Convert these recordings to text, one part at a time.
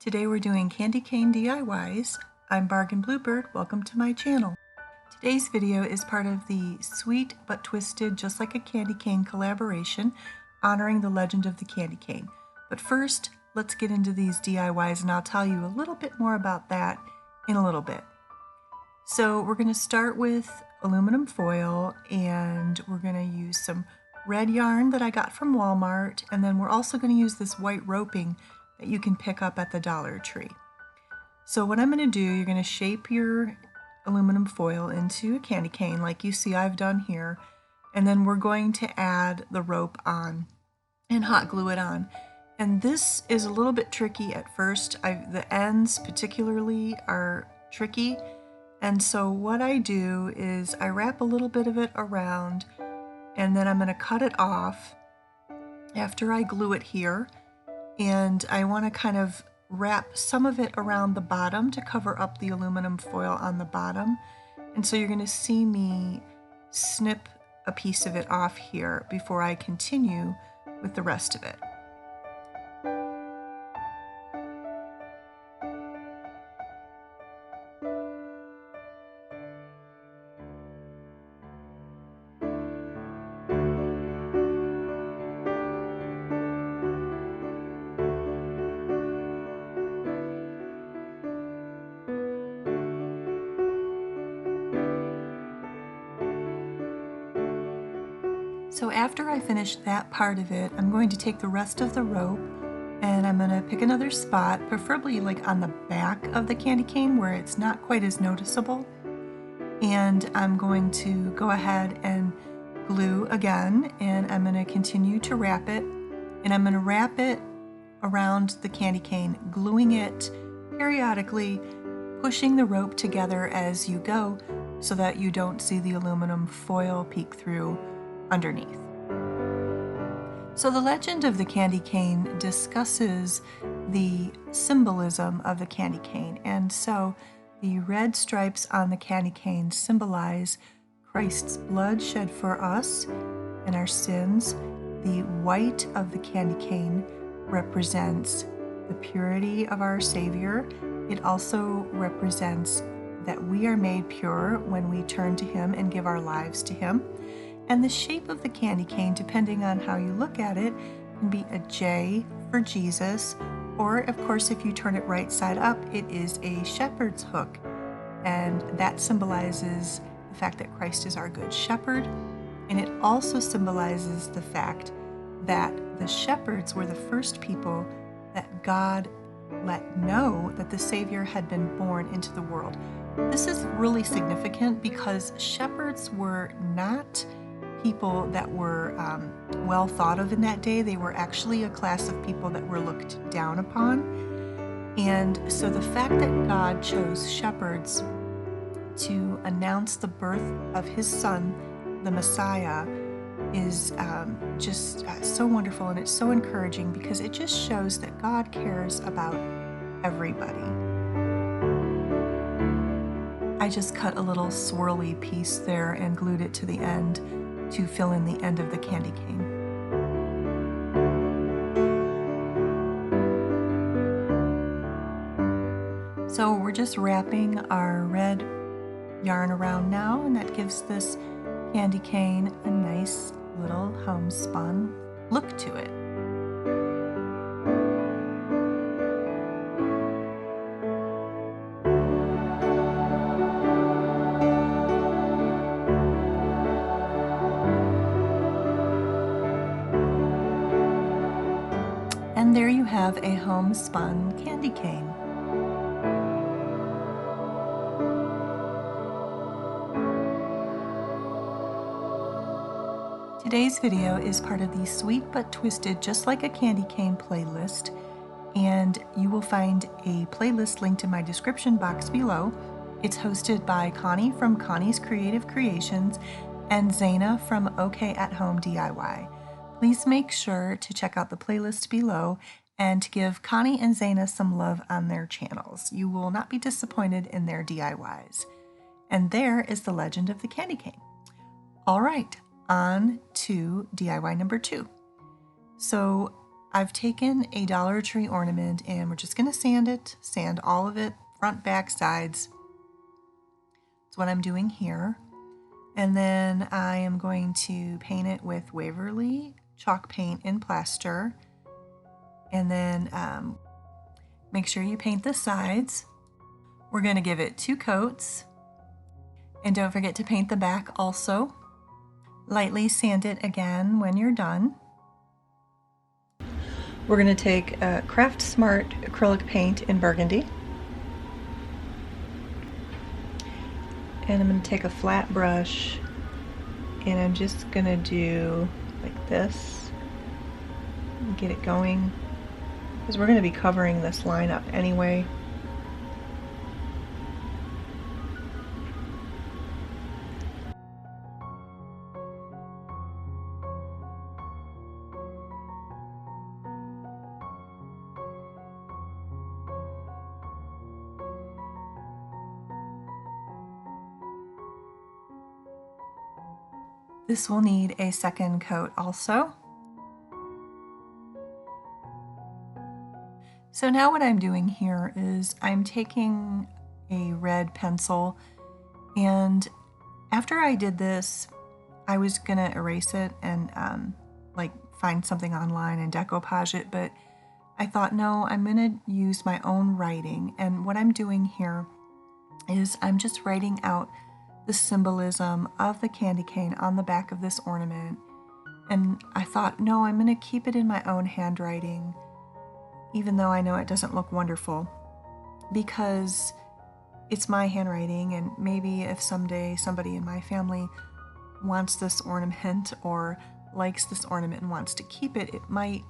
Today we're doing candy cane DIYs. I'm Bargain Bluebird, welcome to my channel. Today's video is part of the Sweet But Twisted Just Like a Candy Cane collaboration honoring the legend of the candy cane. But first, let's get into these DIYs and I'll tell you a little bit more about that in a little bit. So we're going to start with aluminum foil and we're going to use some red yarn that I got from Walmart, and then we're also going to use this white roping that you can pick up at the Dollar Tree. So what I'm going to do, you're going to shape your aluminum foil into a candy cane like you see I've done here, and then we're going to add the rope on and hot glue it on. And this is a little bit tricky at first. The ends particularly are tricky, and so what I do is I wrap a little bit of it around and then I'm going to cut it off after I glue it here. And I want to kind of wrap some of it around the bottom to cover up the aluminum foil on the bottom. And so you're going to see me snip a piece of it off here before I continue with the rest of it. So after I finish that part of it, I'm going to take the rest of the rope and I'm going to pick another spot, preferably like on the back of the candy cane where it's not quite as noticeable. And I'm going to go ahead and glue again, and I'm going to continue to wrap it. And I'm going to wrap it around the candy cane, gluing it periodically, pushing the rope together as you go so that you don't see the aluminum foil peek through underneath. So the legend of the candy cane discusses the symbolism of the candy cane, and so the red stripes on the candy cane symbolize Christ's blood shed for us and our sins. The white of the candy cane represents the purity of our Savior. It also represents that we are made pure when we turn to Him and give our lives to Him. And the shape of the candy cane, depending on how you look at it, can be a J for Jesus, or of course if you turn it right side up, it is a shepherd's hook. And that symbolizes the fact that Christ is our good shepherd. And it also symbolizes the fact that the shepherds were the first people that God let know that the Savior had been born into the world. This is really significant because shepherds were not people that were well thought of in that day. They were actually a class of people that were looked down upon. And so the fact that God chose shepherds to announce the birth of His Son, the Messiah, is just so wonderful, and it's so encouraging because it just shows that God cares about everybody. I just cut a little swirly piece there and glued it to the end to fill in the end of the candy cane. So we're just wrapping our red yarn around now, and that gives this candy cane a nice little homespun look to it. And there you have a homespun candy cane. Today's video is part of the Sweet But Twisted Just Like a Candy Cane playlist, and you will find a playlist linked in my description box below. It's hosted by Connie from Connie's Creative Creations and Zana from OK at Home DIY. Please make sure to check out the playlist below and to give Connie and Zana some love on their channels. You will not be disappointed in their DIYs. And there is the legend of the candy cane. All right, on to DIY number 2. So I've taken a Dollar Tree ornament and we're just going to sand it, sand all of it, front, back, sides. That's what I'm doing here. And then I am going to paint it with Waverly chalk paint in plaster. And then make sure you paint the sides. We're going to give it 2 coats. And don't forget to paint the back also. Lightly sand it again when you're done. We're going to take Craft Smart acrylic paint in burgundy. And I'm going to take a flat brush and I'm just going to do like this and get it going, because we're going to be covering this line up anyway. This will need a second coat also. So now what I'm doing here is I'm taking a red pencil, and after I did this, I was gonna erase it and like find something online and decoupage it, but I thought, no, I'm gonna use my own writing. And what I'm doing here is I'm just writing out the symbolism of the candy cane on the back of this ornament. And I thought, no, I'm going to keep it in my own handwriting, even though I know it doesn't look wonderful, because it's my handwriting, and maybe if someday somebody in my family wants this ornament or likes this ornament and wants to keep it, it might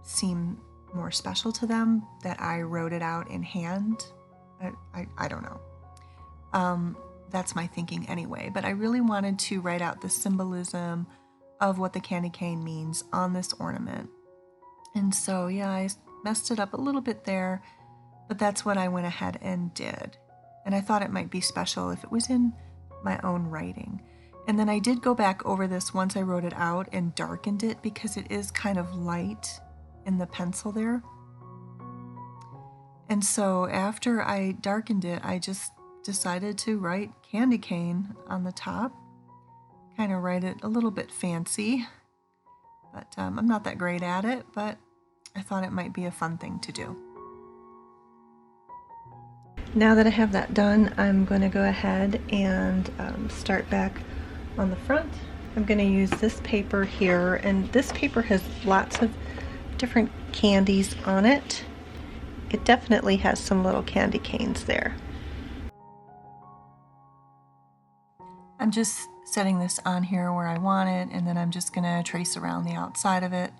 seem more special to them that I wrote it out in hand. I don't know. That's my thinking anyway, but I really wanted to write out the symbolism of what the candy cane means on this ornament. And so, yeah, I messed it up a little bit there, but that's what I went ahead and did. And I thought it might be special if it was in my own writing. And then I did go back over this once I wrote it out and darkened it, because it is kind of light in the pencil there. And so after I darkened it, I just decided to write candy cane on the top, kind of write it a little bit fancy, but I'm not that great at it, but I thought it might be a fun thing to do. Now that I have that done, I'm going to go ahead and start back on the front. I'm going to use this paper here, and this paper has lots of different candies on it. It definitely has some little candy canes there. I'm just setting this on here where I want it, and then I'm just going to trace around the outside of it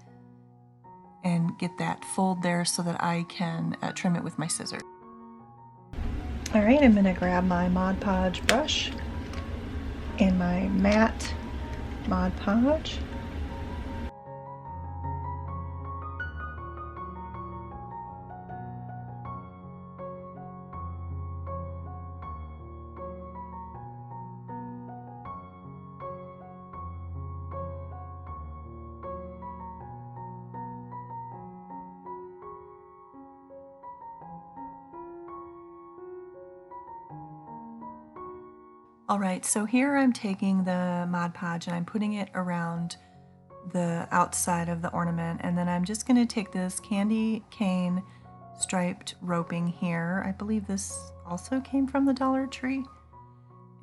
and get that fold there so that I can trim it with my scissors. All right, I'm going to grab my Mod Podge brush and my matte Mod Podge. All right, so here I'm taking the Mod Podge and I'm putting it around the outside of the ornament, and then I'm just going to take this candy cane striped roping here. I believe this also came from the Dollar Tree,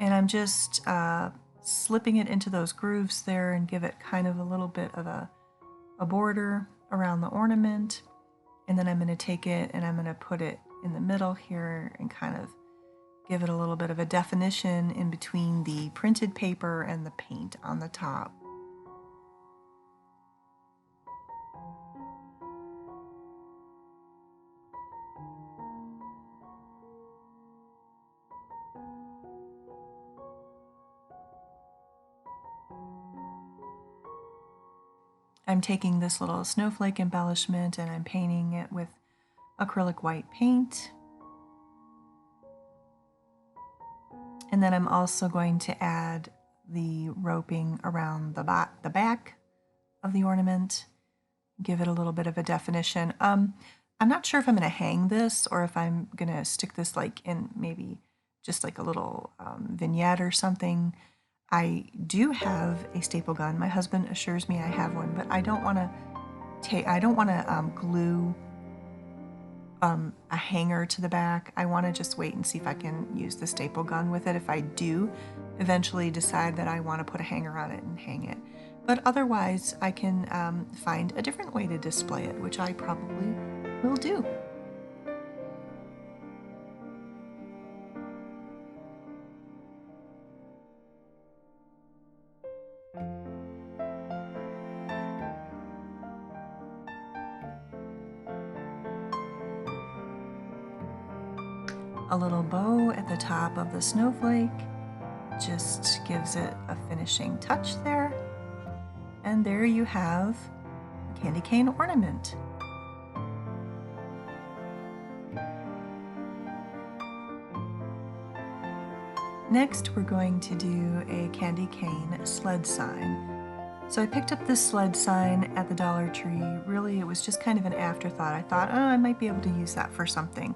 and I'm just slipping it into those grooves there and give it kind of a little bit of a border around the ornament. And then I'm going to take it and I'm going to put it in the middle here and kind of give it a little bit of a definition in between the printed paper and the paint on the top. I'm taking this little snowflake embellishment and I'm painting it with acrylic white paint. And then I'm also going to add the roping around the back of the ornament, give it a little bit of a definition. I'm not sure if I'm going to hang this or if I'm going to stick this like in maybe just like a little vignette or something. I do have a staple gun. My husband assures me I have one, but I don't want to glue a hanger to the back. I want to just wait and see if I can use the staple gun with it. If I do eventually decide that I want to put a hanger on it and hang it. But otherwise, I can find a different way to display it, which I probably will do. A little bow at the top of the snowflake just gives it a finishing touch there. And there you have a candy cane ornament. Next, we're going to do a candy cane sled sign. So I picked up this sled sign at the Dollar Tree. Really, it was just kind of an afterthought. I thought, oh, I might be able to use that for something.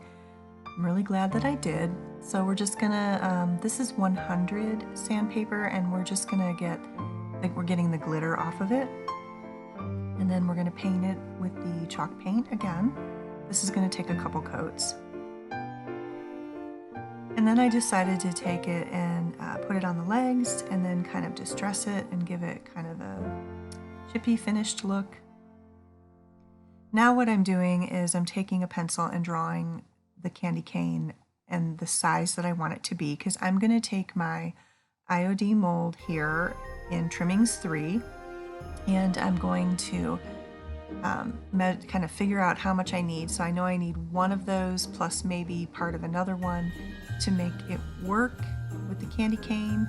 I'm really glad that I did. So we're just gonna, this is 100 sandpaper, and we're just gonna get, like, we're getting the glitter off of it. And then we're gonna paint it with the chalk paint again. This is gonna take a couple coats. And then I decided to take it and put it on the legs and then kind of distress it and give it kind of a chippy finished look. Now what I'm doing is I'm taking a pencil and drawing the candy cane and the size that I want it to be, because I'm going to take my IOD mold here in trimmings 3 and I'm going to kind of figure out how much I need. So I know I need one of those plus maybe part of another one to make it work with the candy cane.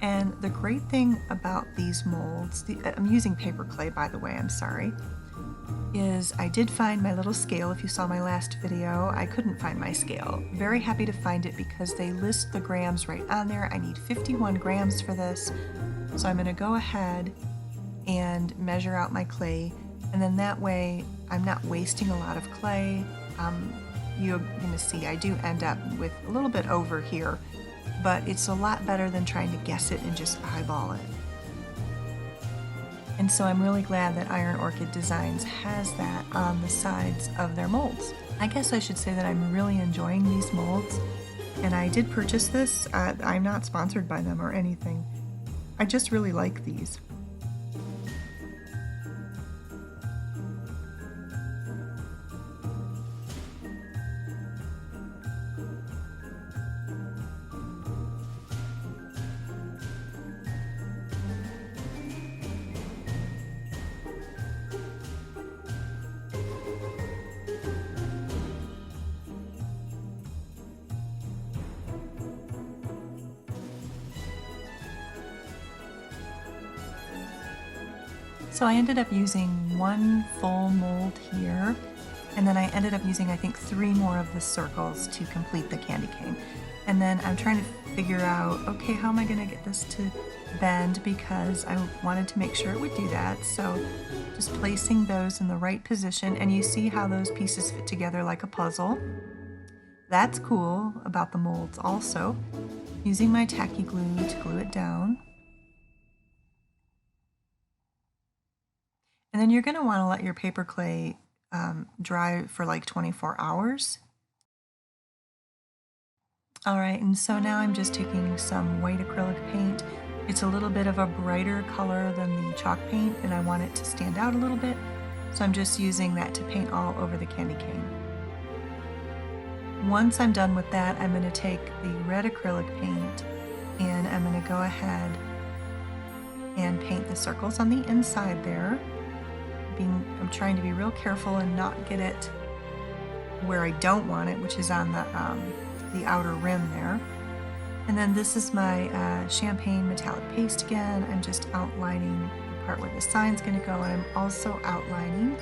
And the great thing about these molds, I'm using paper clay, by the way, I'm sorry, is I did find my little scale. If you saw my last video, I couldn't find my scale. Very happy to find it because they list the grams right on there. I need 51 grams for this. So I'm gonna go ahead and measure out my clay, and then that way I'm not wasting a lot of clay. You're gonna see I do end up with a little bit over here, but it's a lot better than trying to guess it and just eyeball it. And so I'm really glad that Iron Orchid Designs has that on the sides of their molds. I guess I should say that I'm really enjoying these molds, and I did purchase this. I'm not sponsored by them or anything. I just really like these. So I ended up using one full mold here, and then I ended up using, I think, 3 more of the circles to complete the candy cane. And then I'm trying to figure out, okay, how am I gonna get this to bend, because I wanted to make sure it would do that. So just placing those in the right position, and you see how those pieces fit together like a puzzle. That's cool about the molds also. Using my tacky glue to glue it down. And then you're going to want to let your paper clay dry for like 24 hours. All right, and so now I'm just taking some white acrylic paint. It's a little bit of a brighter color than the chalk paint, and I want it to stand out a little bit. So I'm just using that to paint all over the candy cane. Once I'm done with that, I'm going to take the red acrylic paint and I'm going to go ahead and paint the circles on the inside there. I'm trying to be real careful and not get it where I don't want it, which is on the outer rim there. And then this is my champagne metallic paste again. I'm just outlining the part where the sign's going to go, and I'm also outlining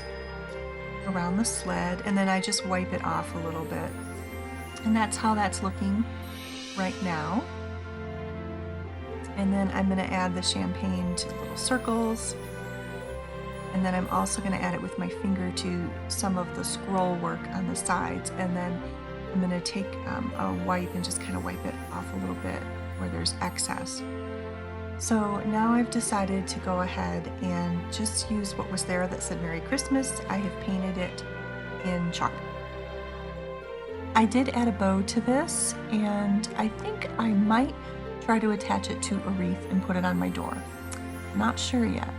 around the sled, and then I just wipe it off a little bit. And that's how that's looking right now. And then I'm going to add the champagne to the little circles. And then I'm also going to add it with my finger to some of the scroll work on the sides. And then I'm going to take a wipe and just kind of wipe it off a little bit where there's excess. So now I've decided to go ahead and just use what was there that said Merry Christmas. I have painted it in chalk. I did add a bow to this, and I think I might try to attach it to a wreath and put it on my door. Not sure yet.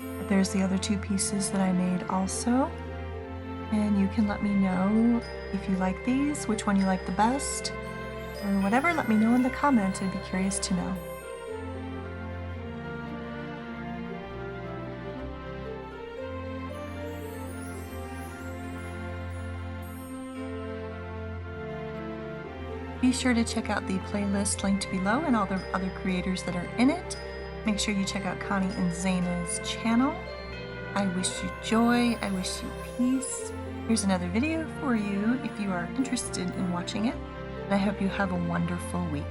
But there's the other two pieces that I made also. And you can let me know if you like these, which one you like the best, or whatever. Let me know in the comments. I'd be curious to know. Be sure to check out the playlist linked below and all the other creators that are in it. Make sure you check out Connie and Zana's channel. I wish you joy. I wish you peace. Here's another video for you if you are interested in watching it. And I hope you have a wonderful week.